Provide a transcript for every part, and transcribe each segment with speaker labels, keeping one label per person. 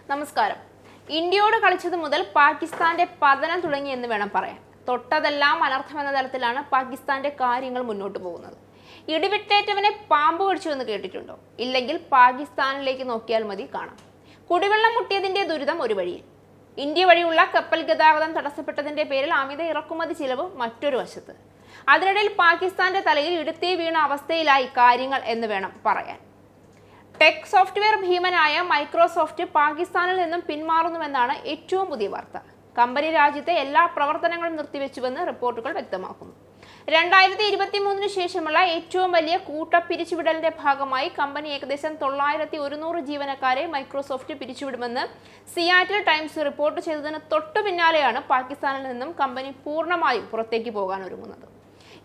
Speaker 1: നമസ്കാരം. ഇന്ത്യയോട് കളിച്ചത് മുതൽ പാകിസ്ഥാന്റെ പതനം തുടങ്ങി എന്ന് വേണം പറയാൻ. തൊട്ടതെല്ലാം അനർത്ഥം എന്ന തരത്തിലാണ് പാകിസ്ഥാന്റെ കാര്യങ്ങൾ മുന്നോട്ട് പോകുന്നത്. ഇടിവിട്ടേറ്റവനെ പാമ്പ് കടിച്ചു എന്ന് കേട്ടിട്ടുണ്ടോ? ഇല്ലെങ്കിൽ പാകിസ്ഥാനിലേക്ക് നോക്കിയാൽ മതി, കാണാം. കുടിവെള്ളം മുട്ടിയതിന്റെ ദുരിതം ഒരു വഴിയിൽ, ഇന്ത്യ വഴിയുള്ള കപ്പൽ ഗതാഗതം തടസ്സപ്പെട്ടതിന്റെ പേരിൽ അമിത ഇറക്കുമതി ചിലവ് മറ്റൊരു വശത്ത്. അതിനിടയിൽ പാകിസ്ഥാന്റെ തലയിൽ ഇടുത്തി വീണ അവസ്ഥയിലായി കാര്യങ്ങൾ എന്ന് വേണം പറയാൻ. ടെക് സോഫ്റ്റ്വെയർ ഭീമനായ മൈക്രോസോഫ്റ്റ് പാകിസ്ഥാനിൽ നിന്നും പിന്മാറുന്നുവെന്നാണ് ഏറ്റവും പുതിയ വാർത്ത. കമ്പനി രാജ്യത്തെ എല്ലാ പ്രവർത്തനങ്ങളും നിർത്തിവെച്ചുവെന്ന് റിപ്പോർട്ടുകൾ വ്യക്തമാക്കുന്നു. 2023 ശേഷമുള്ള ഏറ്റവും വലിയ കൂട്ടപ്പിരിച്ചുവിടലിന്റെ ഭാഗമായി കമ്പനി ഏകദേശം 900 ജീവനക്കാരെ മൈക്രോസോഫ്റ്റ് പിരിച്ചുവിടുമെന്ന് സിയാറ്റിൽ ടൈംസ് റിപ്പോർട്ട് ചെയ്തതിന് തൊട്ടു പിന്നാലെയാണ് പാകിസ്ഥാനിൽ നിന്നും കമ്പനി പൂർണ്ണമായും പുറത്തേക്ക് പോകാൻ ഒരുങ്ങുന്നത്.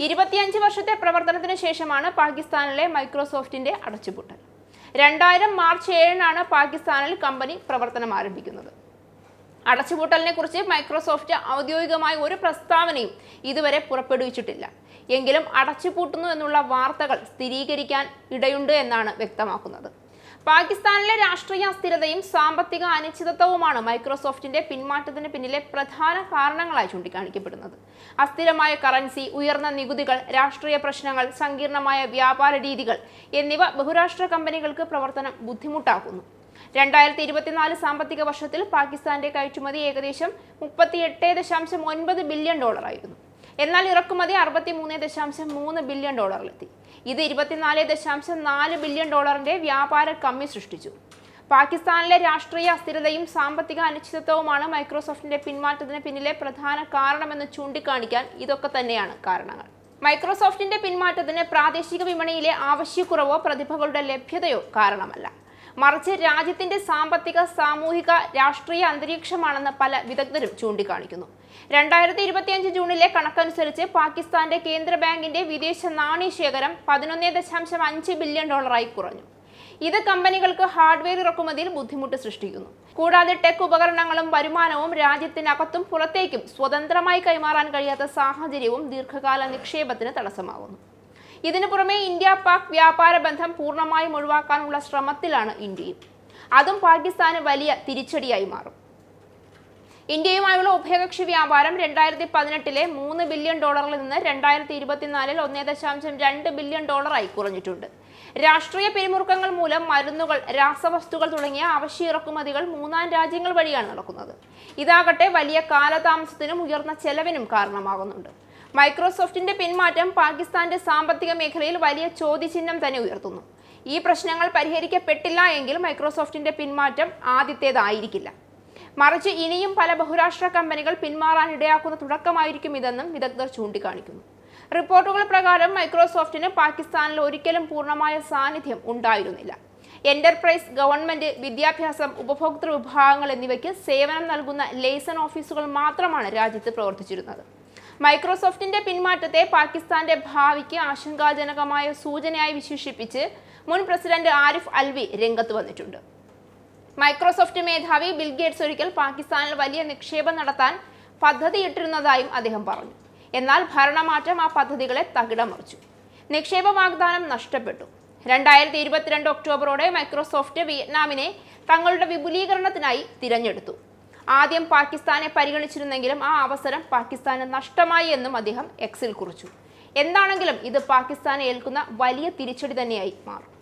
Speaker 1: 25 വർഷത്തെ പ്രവർത്തനത്തിന് ശേഷമാണ് പാകിസ്ഥാനിലെ മൈക്രോസോഫ്റ്റിന്റെ അടച്ചുപൂട്ടൽ. 2000 മാർച്ച് 7-നാണ് പാകിസ്ഥാനിൽ കമ്പനി പ്രവർത്തനം ആരംഭിക്കുന്നത്. അടച്ചുപൂട്ടലിനെ കുറിച്ച് മൈക്രോസോഫ്റ്റ് ഔദ്യോഗികമായി ഒരു പ്രസ്താവനയും ഇതുവരെ പുറപ്പെടുവിച്ചിട്ടില്ല. എങ്കിലും അടച്ചുപൂട്ടുന്നു എന്നുള്ള വാർത്തകൾ സ്ഥിരീകരിക്കാൻ ഇടയുണ്ട് എന്നാണ് വ്യക്തമാക്കുന്നത്. പാകിസ്ഥാനിലെ രാഷ്ട്രീയ അസ്ഥിരതയും സാമ്പത്തിക അനിശ്ചിതത്വവുമാണ് മൈക്രോസോഫ്റ്റിന്റെ പിന്മാറ്റത്തിന് പിന്നിലെ പ്രധാന കാരണങ്ങളായി ചൂണ്ടിക്കാണിക്കപ്പെടുന്നത്. അസ്ഥിരമായ കറൻസി, ഉയർന്ന നികുതികൾ, രാഷ്ട്രീയ പ്രശ്നങ്ങൾ, സങ്കീർണമായ വ്യാപാര രീതികൾ എന്നിവ ബഹുരാഷ്ട്ര കമ്പനികൾക്ക് പ്രവർത്തനം ബുദ്ധിമുട്ടാക്കുന്നു. 2024 സാമ്പത്തിക വർഷത്തിൽ പാകിസ്ഥാന്റെ കയറ്റുമതി ഏകദേശം $38.9 ബില്യൺ ആയിരുന്നു. എന്നാൽ ഇറക്കുമതി $63.3 ബില്യൺ എത്തി. ഇത് $24.4 ബില്യൺ വ്യാപാര കമ്മി സൃഷ്ടിച്ചു. പാകിസ്ഥാനിലെ രാഷ്ട്രീയ അസ്ഥിരതയും സാമ്പത്തിക അനിശ്ചിതത്വവുമാണ് മൈക്രോസോഫ്റ്റിന്റെ പിന്മാറ്റത്തിന് പിന്നിലെ പ്രധാന കാരണമെന്ന് ചൂണ്ടിക്കാണിക്കാൻ ഇതൊക്കെ തന്നെയാണ് കാരണങ്ങൾ. മൈക്രോസോഫ്റ്റിന്റെ പിന്മാറ്റത്തിന് പ്രാദേശിക വിപണിയിലെ ആവശ്യക്കുറവോ പ്രതിഭകളുടെ ലഭ്യതയോ കാരണമല്ല, മറിച്ച് രാജ്യത്തിന്റെ സാമ്പത്തിക, സാമൂഹിക, രാഷ്ട്രീയ അന്തരീക്ഷമാണെന്ന് പല വിദഗ്ധരും ചൂണ്ടിക്കാണിക്കുന്നു. 2025 ജൂണിലെ കണക്കനുസരിച്ച് പാകിസ്ഥാന്റെ കേന്ദ്ര ബാങ്കിന്റെ വിദേശ നാണ്യശേഖരം $11.5 ബില്യൺ കുറഞ്ഞു. ഇത് കമ്പനികൾക്ക് ഹാർഡ്വെയർ ഇറക്കുമതിയിൽ ബുദ്ധിമുട്ട് സൃഷ്ടിക്കുന്നു. കൂടാതെ ടെക് ഉപകരണങ്ങളും വരുമാനവും രാജ്യത്തിനകത്തും പുറത്തേക്കും സ്വതന്ത്രമായി കൈമാറാൻ കഴിയാത്ത സാഹചര്യവും ദീർഘകാല നിക്ഷേപത്തിന് തടസ്സമാകുന്നു. ഇതിനു പുറമെ ഇന്ത്യ പാക് വ്യാപാര ബന്ധം പൂർണ്ണമായും ഒഴിവാക്കാനുള്ള ശ്രമത്തിലാണ് ഇന്ത്യയും. അതും പാകിസ്ഥാന് വലിയ തിരിച്ചടിയായി മാറും. ഇന്ത്യയുമായുള്ള ഉഭയകക്ഷി വ്യാപാരം 2018-ലെ $3 ബില്യൺ നിന്ന് 2024-ൽ $1.2 ബില്യൺ കുറഞ്ഞിട്ടുണ്ട്. രാഷ്ട്രീയ പിരിമുറുക്കങ്ങൾ മൂലം മരുന്നുകൾ, രാസവസ്തുക്കൾ തുടങ്ങിയ അവശ്യ ഇറക്കുമതികൾ മൂന്നാം രാജ്യങ്ങൾ വഴിയാണ് നടക്കുന്നത്. ഇതാകട്ടെ വലിയ കാലതാമസത്തിനും ഉയർന്ന ചെലവിനും കാരണമാകുന്നുണ്ട്. മൈക്രോസോഫ്റ്റിന്റെ പിന്മാറ്റം പാകിസ്ഥാന്റെ സാമ്പത്തിക മേഖലയിൽ വലിയ ചോദ്യചിഹ്നം തന്നെ ഉയർത്തുന്നു. ഈ പ്രശ്നങ്ങൾ പരിഹരിക്കപ്പെട്ടില്ല എങ്കിൽ മൈക്രോസോഫ്റ്റിന്റെ പിന്മാറ്റം ആദ്യത്തേതായിരിക്കില്ല, മറിച്ച് ഇനിയും പല ബഹുരാഷ്ട്ര കമ്പനികൾ പിന്മാറാനിടയാക്കുന്ന തുടക്കമായിരിക്കും ഇതെന്നും വിദഗ്ധർ ചൂണ്ടിക്കാണിക്കുന്നു. റിപ്പോർട്ടുകൾ പ്രകാരം മൈക്രോസോഫ്റ്റിന് പാകിസ്ഥാനിൽ ഒരിക്കലും പൂർണ്ണമായ സാന്നിധ്യം ഉണ്ടായിരുന്നില്ല. എന്റർപ്രൈസ്, ഗവൺമെന്റ്, വിദ്യാഭ്യാസം, ഉപഭോക്തൃ വിഭാഗങ്ങൾ എന്നിവയ്ക്ക് സേവനം നൽകുന്ന ലെയ്സൺ ഓഫീസുകൾ മാത്രമാണ് രാജ്യത്ത് പ്രവർത്തിച്ചിരുന്നത്. മൈക്രോസോഫ്റ്റിന്റെ പിന്മാറ്റത്തെ പാകിസ്ഥാന്റെ ഭാവിക്ക് ആശങ്കാജനകമായ സൂചനയായി വിശേഷിപ്പിച്ച് മുൻ പ്രസിഡന്റ് ആരിഫ് അൽവി രംഗത്ത് വന്നിട്ടുണ്ട്. മൈക്രോസോഫ്റ്റ് മേധാവി ബിൽ ഗേറ്റ്സ് ഒരിക്കൽ പാകിസ്ഥാനിൽ വലിയ നിക്ഷേപം നടത്താൻ പദ്ധതിയിട്ടിരുന്നതായും അദ്ദേഹം പറഞ്ഞു. എന്നാൽ ഭരണമാറ്റം ആ പദ്ധതികളെ തകിടം മറിച്ചു. നിക്ഷേപ വാഗ്ദാനം നഷ്ടപ്പെട്ടു. 2022 ഒക്ടോബറോടെ മൈക്രോസോഫ്റ്റ് വിയറ്റ്നാമിനെ തങ്ങളുടെ വിപുലീകരണത്തിനായി തിരഞ്ഞെടുത്തു. ആദ്യം പാകിസ്ഥാനെ പരിഗണിച്ചിരുന്നെങ്കിലും ആ അവസരം പാകിസ്ഥാന് നഷ്ടമായി എന്നും അദ്ദേഹം എക്സിൽ കുറിച്ചു. എന്താണെങ്കിലും ഇത് പാകിസ്ഥാനെ ഏൽക്കുന്ന വലിയ തിരിച്ചടി തന്നെയായി മാറും.